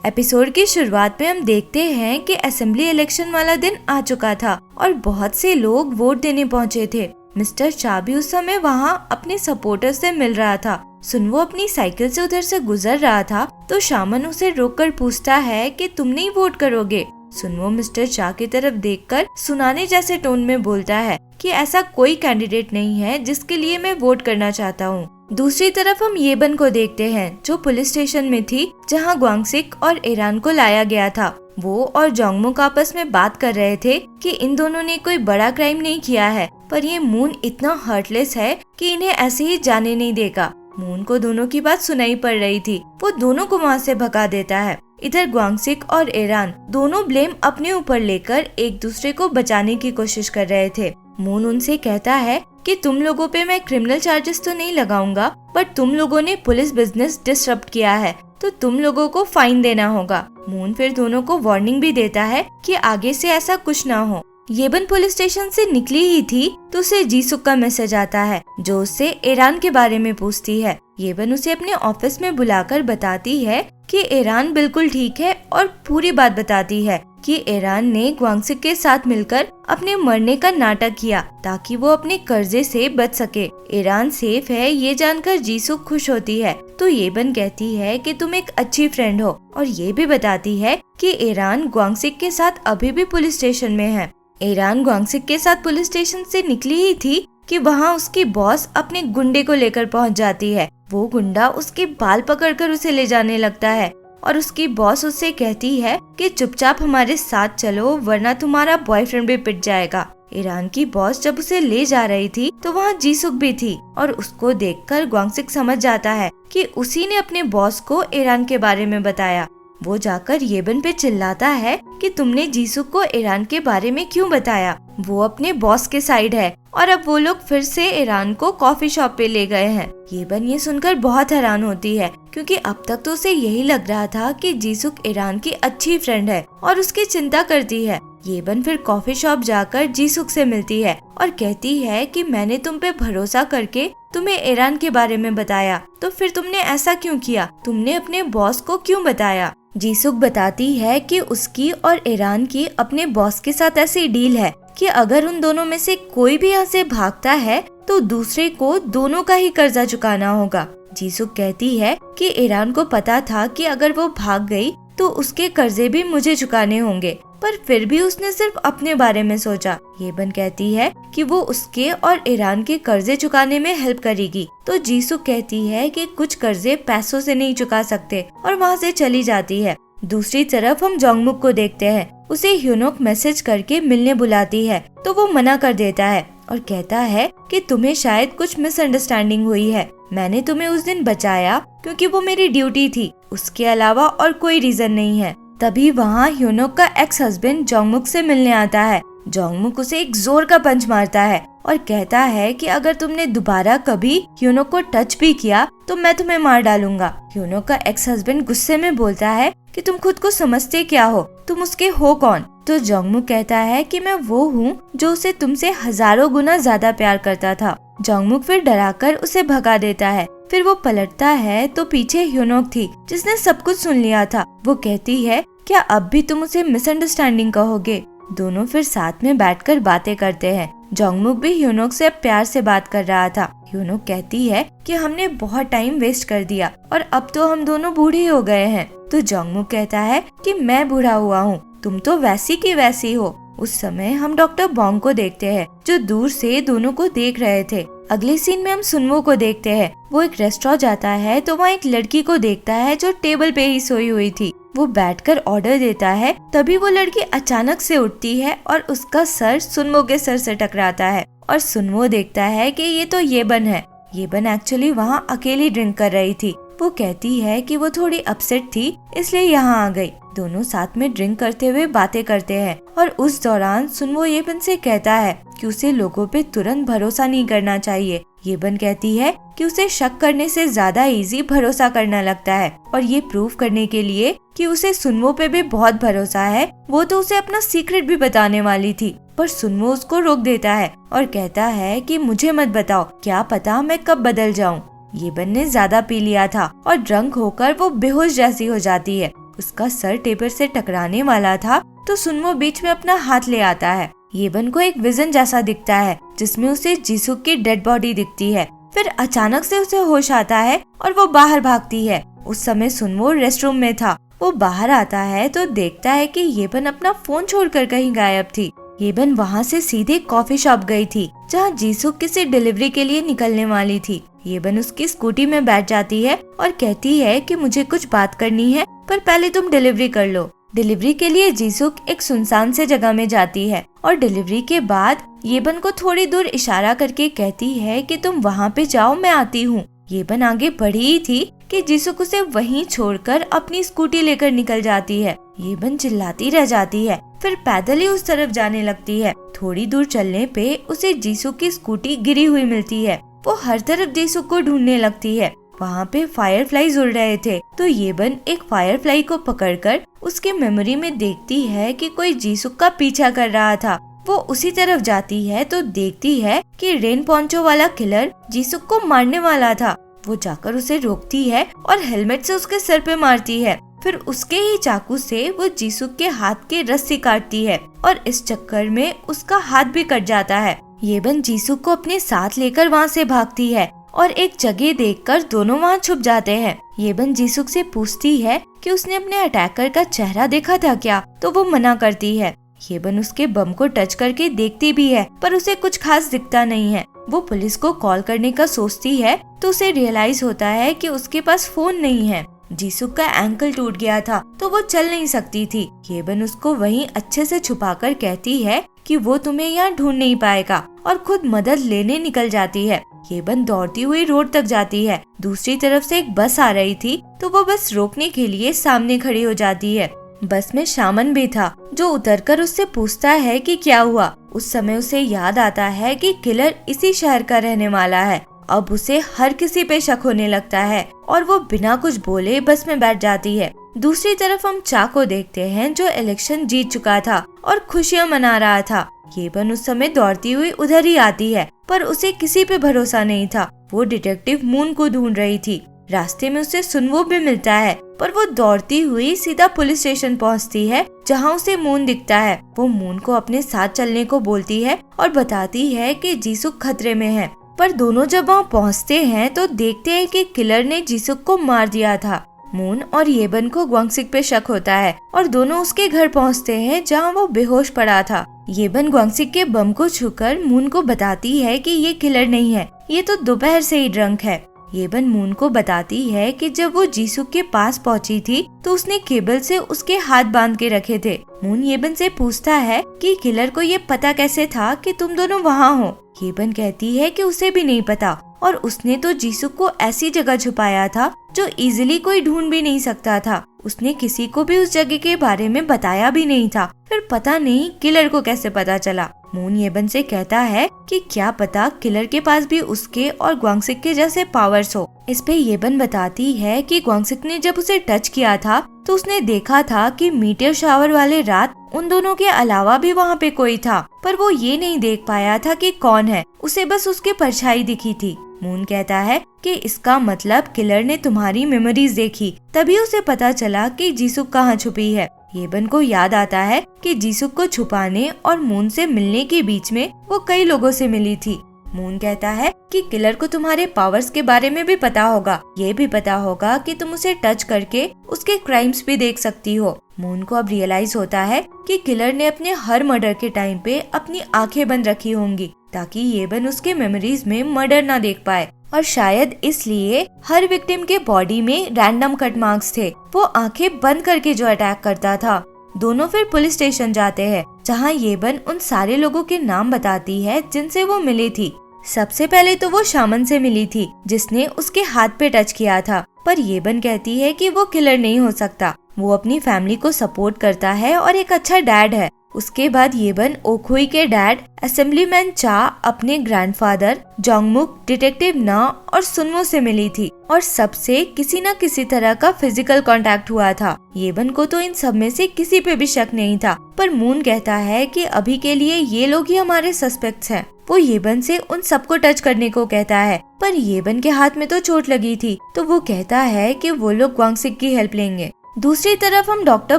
Episode की शुरुआत में हम देखते हैं कि असेंबली इलेक्शन वाला दिन आ चुका था और बहुत से लोग वोट देने पहुंचे थे। मिस्टर चा भी उस समय वहां अपने सपोर्टर से मिल रहा था। सुनवो अपनी साइकिल से उधर से गुजर रहा था तो शामन उसे रोककर पूछता है कि तुम नहीं वोट करोगे। सुनवो मिस्टर चा की तरफ देखकर सुनाने जैसे टोन में बोलता है कि ऐसा कोई कैंडिडेट नहीं है जिसके लिए मैं वोट करना चाहता हूँ। दूसरी तरफ हम येबन को देखते हैं जो पुलिस स्टेशन में थी जहाँ ग्वांगसिक और ईरान को लाया गया था। वो और जोंगमुक आपस में बात कर रहे थे कि इन दोनों ने कोई बड़ा क्राइम नहीं किया है, पर ये मून इतना हर्टलेस है कि इन्हें ऐसे ही जाने नहीं देगा। मून को दोनों की बात सुनाई पड़ रही थी, वो दोनों को वहाँ से भगा देता है। इधर ग्वांगसिक और ईरान दोनों ब्लेम अपने ऊपर लेकर एक दूसरे को बचाने की कोशिश कर रहे थे। मून उनसे कहता है कि तुम लोगों पे मैं क्रिमिनल चार्जेस तो नहीं लगाऊंगा, बट तुम लोगों ने पुलिस बिजनेस डिसरप्ट किया है तो तुम लोगों को फाइन देना होगा। मून फिर दोनों को वार्निंग भी देता है कि आगे से ऐसा कुछ ना हो। येबन पुलिस स्टेशन से निकली ही थी तो उसे जीसुक का मैसेज आता है जो उससे ईरान के बारे में पूछती है। येबन उसे अपने ऑफिस में बुलाकर बताती है कि ईरान बिल्कुल ठीक है और पूरी बात बताती है कि ईरान ने ग्वांगसिक के साथ मिलकर अपने मरने का नाटक किया ताकि वो अपने कर्जे से बच सके। ईरान सेफ है ये जानकर जीसुक खुश होती है तो येबन कहती है कि तुम एक अच्छी फ्रेंड हो और ये भी बताती है कि ईरान ग्वांगसिक के साथ अभी भी पुलिस स्टेशन में है। ईरान ग्वांगसिक के साथ पुलिस स्टेशन से निकली ही थी कि वहाँ उसकी बॉस अपने गुंडे को लेकर पहुँच जाती है। वो गुंडा उसके बाल पकड़कर उसे ले जाने लगता है और उसकी बॉस उससे कहती है कि चुपचाप हमारे साथ चलो वरना तुम्हारा बॉयफ्रेंड भी पिट जाएगा। ईरान की बॉस जब उसे ले जा रही थी तो वहाँ जीसुक भी थी और उसको देखकर ग्वांगसिक समझ जाता है कि उसी ने अपने बॉस को ईरान के बारे में बताया। वो जाकर येबन पे चिल्लाता है कि तुमने जीसुक को ईरान के बारे में क्यों बताया। वो अपने बॉस के साइड है और अब वो लोग फिर से ईरान को कॉफी शॉप पे ले गए हैं। येबन ये सुनकर बहुत हैरान होती है क्योंकि अब तक तो उसे यही लग रहा था कि जीसुक ईरान की अच्छी फ्रेंड है और उसकी चिंता करती है। येबन फिर कॉफी शॉप जाकर जीसुक से मिलती है और कहती है कि मैंने तुम पे भरोसा करके तुम्हें ईरान के बारे में बताया, तो फिर तुमने ऐसा क्यों किया? तुमने अपने बॉस को क्यों बताया? जीसुक बताती है कि उसकी और ईरान की अपने बॉस के साथ ऐसी डील है कि अगर उन दोनों में से कोई भी यहाँ से भागता है तो दूसरे को दोनों का ही कर्जा चुकाना होगा। जीसुक कहती है कि ईरान को पता था कि अगर वो भाग गई तो उसके कर्जे भी मुझे चुकाने होंगे, पर फिर भी उसने सिर्फ अपने बारे में सोचा। येबन कहती है कि वो उसके और ईरान के कर्जे चुकाने में हेल्प करेगी तो जीसुक कहती है कि कुछ कर्जे पैसों से नहीं चुका सकते और वहाँ से चली जाती है। दूसरी तरफ हम जोंगमुक को देखते हैं। उसे ह्यूनोक मैसेज करके मिलने बुलाती है तो वो मना कर देता है और कहता है कि तुम्हें शायद कुछ मिसअंडरस्टैंडिंग हुई है। मैंने तुम्हें उस दिन बचाया क्योंकि वो मेरी ड्यूटी थी, उसके अलावा और कोई रीजन नहीं है। तभी वहाँ ह्यूनोक का एक्स हस्बैंड जोंगमुक से मिलने आता है। जोंगमुक उसे एक जोर का पंच मारता है और कहता है कि अगर तुमने दोबारा कभी ह्यूनोक को टच भी किया तो मैं तुम्हें मार डालूंगा। ह्यूनोक का एक्स हस्बैंड गुस्से में बोलता है कि तुम खुद को समझते क्या हो, तुम उसके हो कौन? तो जोंगमुक कहता है कि मैं वो हूँ जो उसे तुमसे हजारों गुना ज्यादा प्यार करता था। जोंगमुक फिर डराकर उसे भगा देता है। फिर वो पलटता है तो पीछे ह्यूनोक थी जिसने सब कुछ सुन लिया था। वो कहती है क्या अब भी तुम उसे मिसअंडरस्टैंडिंग कहोगे? दोनों फिर साथ में बैठकर बातें करते हैं। जोंगमुक भी ह्यूनोक से प्यार से बात कर रहा था। ह्यूनोक कहती है कि हमने बहुत टाइम वेस्ट कर दिया और अब तो हम दोनों बूढ़े हो गए हैं। तो जोंगमुक कहता है कि मैं बूढ़ा हुआ हूँ, तुम तो वैसी की वैसी हो। उस समय हम डॉक्टर बॉन्ग को देखते हैं जो दूर से दोनों को देख रहे थे। अगले सीन में हम सुनवो को देखते हैं। वो एक रेस्टोरेंट जाता है तो वहाँ एक लड़की को देखता है जो टेबल पे ही सोई हुई थी। वो बैठकर ऑर्डर देता है, तभी वो लड़की अचानक से उठती है और उसका सर सुनवो के सर से टकराता है और सुनवो देखता है कि ये तो येबन है। येबन एक्चुअली वहाँ अकेली ड्रिंक कर रही थी। वो कहती है कि वो थोड़ी अपसेट थी इसलिए यहाँ आ गई। दोनों साथ में ड्रिंक करते हुए बातें करते हैं और उस दौरान सुनवो येबन से कहता है कि उसे लोगों पे तुरंत भरोसा नहीं करना चाहिए। येबन कहती है कि उसे शक करने से ज्यादा इजी भरोसा करना लगता है और ये प्रूव करने के लिए कि उसे सुनवो पे भी बहुत भरोसा है, वो तो उसे अपना सीक्रेट भी बताने वाली थी, पर सुनवो उसको रोक देता है और कहता है कि मुझे मत बताओ, क्या पता मैं कब बदल जाऊं। येबन ने ज्यादा पी लिया था और ड्रंक होकर वो बेहोश जैसी हो जाती है। उसका सर टेबल से टकराने वाला था तो सुनवो बीच में अपना हाथ ले आता है। येबन को एक विजन जैसा दिखता है जिसमें उसे जीसुक की डेड बॉडी दिखती है। फिर अचानक से उसे होश आता है और वो बाहर भागती है। उस समय सुनवो रेस्टरूम में था। वो बाहर आता है तो देखता है कि येबन अपना फोन छोड़कर कहीं गायब थी। येबन वहाँ से सीधे कॉफी शॉप गई थी जहाँ जीसुक किसी डिलीवरी के लिए निकलने वाली थी। येबन उसकी स्कूटी में बैठ जाती है और कहती है कि मुझे कुछ बात करनी है, पर पहले तुम डिलीवरी कर लो। डिलीवरी के लिए जीसुक एक सुनसान से जगह में जाती है और डिलीवरी के बाद येबन को थोड़ी दूर इशारा करके कहती है कि तुम वहाँ पे जाओ, मैं आती हूँ। येबन आगे बढ़ी ही थी कि जीसुक उसे वहीं छोड़कर अपनी स्कूटी लेकर निकल जाती है। येबन चिल्लाती रह जाती है, फिर पैदल ही उस तरफ जाने लगती है। थोड़ी दूर चलने पे उसे जीसुक की स्कूटी गिरी हुई मिलती है। वो हर तरफ जीसुक को ढूंढने लगती है। वहाँ पे फायरफ्लाइज उड़ रहे थे तो येबन एक फायरफ्लाई को पकड़कर उसके मेमोरी में देखती है कि कोई जीसुक का पीछा कर रहा था। वो उसी तरफ जाती है तो देखती है कि रेन पोंचो वाला किलर जीसुक को मारने वाला था। वो जाकर उसे रोकती है और हेलमेट से उसके सर पे मारती है। फिर उसके ही चाकू से वो जीसुक के हाथ के रस्सी काटती है और इस चक्कर में उसका हाथ भी कट जाता है। येबन जीसुक को अपने साथ लेकर वहाँ से भागती है और एक जगह देखकर दोनों वहाँ छुप जाते हैं। येबन जीसुक से पूछती है कि उसने अपने अटैकर का चेहरा देखा था क्या, तो वो मना करती है। येबन उसके बम को टच करके देखती भी है पर उसे कुछ खास दिखता नहीं है। वो पुलिस को कॉल करने का सोचती है तो उसे रियलाइज होता है कि उसके पास फोन नहीं है। जीसुक का एंकल टूट गया था तो वो चल नहीं सकती थी। येबन उसको वहीं अच्छे से छुपाकर कहती है कि वो तुम्हें यहाँ ढूंढ नहीं पाएगा और खुद मदद लेने निकल जाती है। येबन दौड़ती हुई रोड तक जाती है। दूसरी तरफ से एक बस आ रही थी तो वो बस रोकने के लिए सामने खड़ी हो जाती है। बस में शामन भी था जो उतरकर उससे पूछता है कि क्या हुआ। उस समय उसे याद आता है कि किलर इसी शहर का रहने वाला है। अब उसे हर किसी पे शक होने लगता है और वो बिना कुछ बोले बस में बैठ जाती है। दूसरी तरफ हम चा को देखते हैं जो इलेक्शन जीत चुका था और खुशियां मना रहा था। येबन उस समय दौड़ती हुई उधर ही आती है पर उसे किसी पे भरोसा नहीं था। वो डिटेक्टिव मून को ढूंढ रही थी। रास्ते में उसे सुनवो भी मिलता है पर वो दौड़ती हुई सीधा पुलिस स्टेशन पहुंचती है जहां उसे मून दिखता है। वो मून को अपने साथ चलने को बोलती है और बताती है कि जीसुक खतरे में है। पर दोनों जब वहाँ पहुँचते हैं तो देखते हैं कि किलर ने जीसुक को मार दिया था। मून और येबन को ग्वांगसिक पे शक होता है और दोनों उसके घर पहुँचते हैं जहाँ वो बेहोश पड़ा था। येबन ग्वांगसिक के बम को छूकर मून को बताती है कि ये किलर नहीं है, ये तो दोपहर से ही ड्रंक है। येबन मून को बताती है कि जब वो जीसुक के पास पहुंची थी तो उसने केबल से उसके हाथ बांध के रखे थे। मून येबन से पूछता है कि किलर को ये पता कैसे था कि तुम दोनों वहाँ हो। येबन कहती है कि उसे भी नहीं पता और उसने तो जीसुक को ऐसी जगह छुपाया था जो इजीली कोई ढूंढ भी नहीं सकता था। उसने किसी को भी उस जगह के बारे में बताया भी नहीं था। फिर पता नहीं किलर को कैसे पता चला। मून येबन से कहता है कि क्या पता किलर के पास भी उसके और ग्वांगसिक के जैसे पावर्स हो। इस पे येबन बताती है कि ग्वांगसिक ने जब उसे टच किया था तो उसने देखा था कि मीटियर शावर वाले रात उन दोनों के अलावा भी वहाँ पे कोई था, पर वो ये नहीं देख पाया था कि कौन है, उसे बस उसकी परछाई दिखी थी। मून कहता है कि इसका मतलब किलर ने तुम्हारी मेमोरीज देखी, तभी उसे पता चला कि जीसुक कहाँ छुपी है। येबन को याद आता है कि जीसुक को छुपाने और मून से मिलने के बीच में वो कई लोगों से मिली थी। मून कहता है कि किलर को तुम्हारे पावर्स के बारे में भी पता होगा, ये भी पता होगा कि तुम उसे टच करके उसके क्राइम्स भी देख सकती हो। मून को अब रियलाइज होता है कि किलर ने अपने हर मर्डर के टाइम पे अपनी आंखें बंद रखी होंगी ताकि येबन उसके मेमोरीज में मर्डर ना देख पाए, और शायद इसलिए हर विक्टिम के बॉडी में रैंडम कट मार्क्स थे। वो आंखें बंद करके जो अटैक करता था। दोनों फिर पुलिस स्टेशन जाते हैं जहां येबन उन सारे लोगों के नाम बताती है जिनसे वो मिली थी। सबसे पहले तो वो शामन से मिली थी जिसने उसके हाथ पे टच किया था, पर येबन कहती है कि वो किलर नहीं हो सकता। वो अपनी फैमिली को सपोर्ट करता है और एक अच्छा डैड है। उसके बाद येबन ओखुई के डैड असेंबलीमैन चा, अपने ग्रैंडफादर जोंगमुक, डिटेक्टिव ना और सुनवो से मिली थी और सबसे किसी न किसी तरह का फिजिकल कांटेक्ट हुआ था। येबन को तो इन सब में से किसी पे भी शक नहीं था, पर मून कहता है कि अभी के लिए ये लोग ही हमारे सस्पेक्ट्स हैं। वो येबन से उन सबको टच करने को कहता है, पर येबन के हाथ में तो चोट लगी थी तो वो कहता है कि वो लोग ग्वांगसिक की हेल्प लेंगे। दूसरी तरफ हम डॉक्टर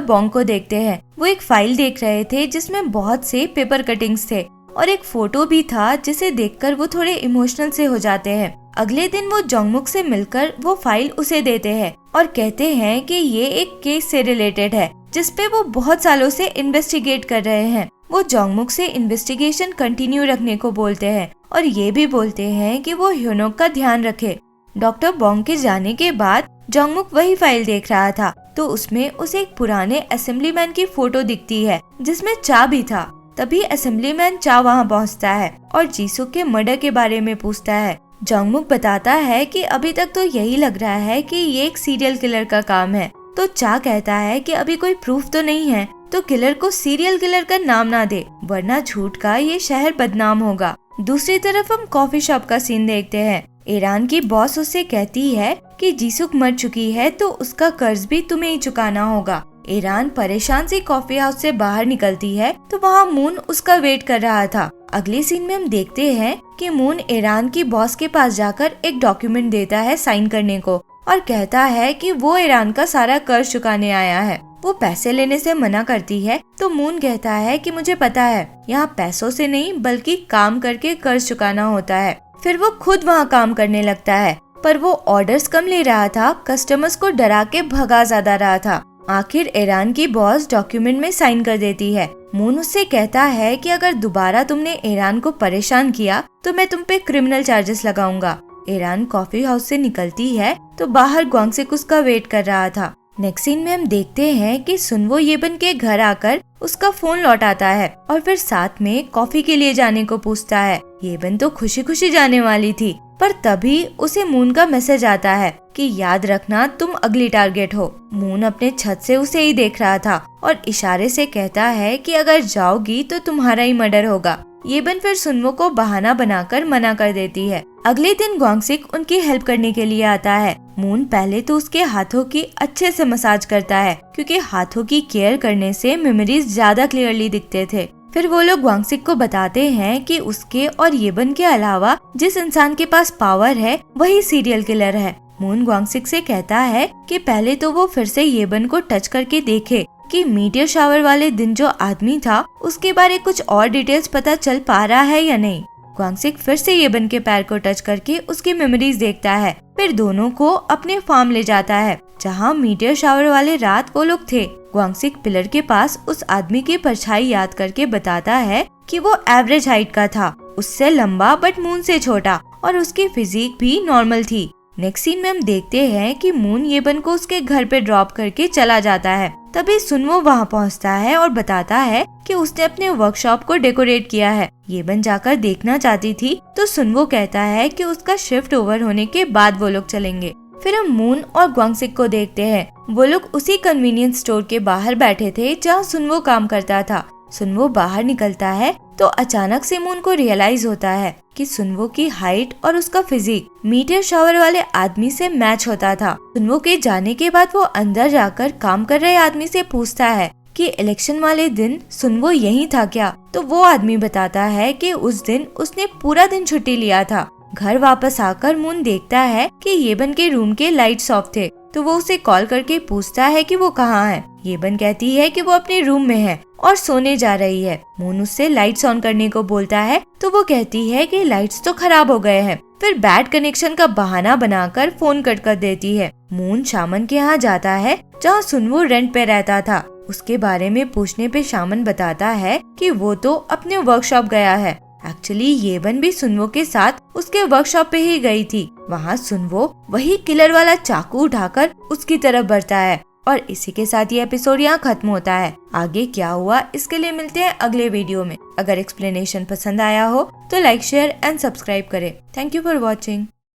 बॉन्ग को देखते हैं। वो एक फाइल देख रहे थे जिसमें बहुत से पेपर कटिंग्स थे और एक फोटो भी था जिसे देखकर वो थोड़े इमोशनल से हो जाते हैं। अगले दिन वो जोंगमुक से मिलकर वो फाइल उसे देते हैं और कहते हैं कि ये एक केस से रिलेटेड है जिसपे वो बहुत सालों से इन्वेस्टिगेट कर रहे हैं। वो जोंगमुक से इन्वेस्टिगेशन कंटिन्यू रखने को बोलते हैं और ये भी बोलते हैं कि वो ह्योनोक का ध्यान रखे। डॉक्टर बॉन्ग के जाने के बाद जोंगमुक वही फाइल देख रहा था तो उसमें उसे एक पुराने असेंबलीमैन की फोटो दिखती है जिसमें चा भी था। तभी असेंबलीमैन चा वहाँ पहुँचता है और जीसुक के मर्डर के बारे में पूछता है। जोंगमुक बताता है कि अभी तक तो यही लग रहा है कि ये एक सीरियल किलर का काम है। तो चा कहता है कि अभी कोई प्रूफ तो नहीं है तो किलर को सीरियल किलर का नाम ना दे वरना झूठ का ये शहर बदनाम होगा। दूसरी तरफ हम कॉफी शॉप का सीन देखते हैं। ईरान की बॉस उससे कहती है कि जीसुक मर चुकी है तो उसका कर्ज भी तुम्हें ही चुकाना होगा। ईरान परेशान सी कॉफी हाउस से बाहर निकलती है तो वहाँ मून उसका वेट कर रहा था। अगले सीन में हम देखते हैं कि मून ईरान की बॉस के पास जाकर एक डॉक्यूमेंट देता है साइन करने को और कहता है कि वो ईरान का सारा कर्ज चुकाने आया है। वो पैसे लेने से मना करती है तो मून कहता है कि मुझे पता है यहाँ पैसों से नहीं बल्कि काम करके कर्ज चुकाना होता है। फिर वो खुद वहाँ काम करने लगता है पर वो ऑर्डर्स कम ले रहा था, कस्टमर्स को डरा के भगा ज्यादा रहा था। आखिर ईरान की बॉस डॉक्यूमेंट में साइन कर देती है। मून उससे कहता है कि अगर दोबारा तुमने ईरान को परेशान किया तो मैं तुम पे क्रिमिनल चार्जेस लगाऊंगा। ईरान कॉफी हाउस से निकलती है तो बाहर ग्वांगसिक उसका वेट कर रहा था। नेक्स्ट सीन में हम देखते हैं कि सुनवो येबन के घर आकर उसका फोन लौटाता है और फिर साथ में कॉफी के लिए जाने को पूछता है। येबन तो खुशी खुशी जाने वाली थी पर तभी उसे मून का मैसेज आता है कि याद रखना तुम अगली टारगेट हो। मून अपने छत से उसे ही देख रहा था और इशारे से कहता है कि अगर जाओगी तो तुम्हारा ही मर्डर होगा। येबन फिर सुनवो को बहाना बनाकर मना कर देती है। अगले दिन ग्वांगसिक उनकी हेल्प करने के लिए आता है। मून पहले तो उसके हाथों की अच्छे से मसाज करता है क्योंकि हाथों की केयर करने से मेमोरीज ज्यादा क्लियरली दिखते थे। फिर वो लोग ग्वांगसिक को बताते हैं कि उसके और येबन के अलावा जिस इंसान के पास पावर है वही सीरियल किलर है। मून ग्वांगसिक से कहता है कि पहले तो वो फिर से येबन को टच करके देखे कि मीटियर शावर वाले दिन जो आदमी था उसके बारे कुछ और डिटेल्स पता चल पा रहा है या नहीं। ग्वांगसिक फिर से येबन के पैर को टच करके उसकी मेमोरीज देखता है। फिर दोनों को अपने फार्म ले जाता है जहाँ मीटियर शावर वाले रात वो लोग थे। ग्वांगसिक पिलर के पास उस आदमी की परछाई याद करके बताता है कि वो एवरेज हाइट का था, उससे लंबा बट मून से छोटा और उसकी फिजिक भी नॉर्मल थी। नेक्स्ट सीन में हम देखते हैं कि मून येबन को उसके घर पे ड्रॉप करके चला जाता है। तभी सुनवो वहाँ पहुँचता है और बताता है कि उसने अपने वर्कशॉप को डेकोरेट किया है। येबन जाकर देखना चाहती थी तो सुनवो कहता है कि उसका शिफ्ट ओवर होने के बाद वो लोग चलेंगे। फिर हम मून और ग्वांगसिक को देखते हैं। वो लोग उसी कन्वीनियंस स्टोर के बाहर बैठे थे जहाँ सुनवो काम करता था। सुनवो बाहर निकलता है तो अचानक से मून को रियलाइज होता है कि सुनवो की हाइट और उसका फिजिक मीटियर शावर वाले आदमी से मैच होता था। सुनवो के जाने के बाद वो अंदर जाकर काम कर रहे आदमी से पूछता है कि इलेक्शन वाले दिन सुनवो यही था क्या? तो वो आदमी बताता है कि उस दिन उसने पूरा दिन छुट्टी लिया था। घर वापस आकर मून देखता है कि येबन के रूम के लाइट्स ऑफ थे तो वो उसे कॉल करके पूछता है कि वो कहाँ है। येबन कहती है कि वो अपने रूम में है और सोने जा रही है। मून उससे लाइट्स ऑन करने को बोलता है तो वो कहती है कि लाइट्स तो खराब हो गए हैं। फिर बैड कनेक्शन का बहाना बनाकर फोन कट कर देती है। मून शामन के यहाँ जाता है जहाँ सुनवो रेंट पे रहता था। उसके बारे में पूछने पे शामन बताता है कि वो तो अपने वर्कशॉप गया है। एक्चुअली येबन भी सुनवो के साथ उसके वर्कशॉप पे ही गई थी। वहाँ सुनवो वही किलर वाला चाकू उठाकर उसकी तरफ बढ़ता है और इसी के साथ ये एपिसोड यहाँ खत्म होता है। आगे क्या हुआ इसके लिए मिलते हैं अगले वीडियो में। अगर एक्सप्लेनेशन पसंद आया हो तो लाइक शेयर एंड सब्सक्राइब करें। Thank you for watching.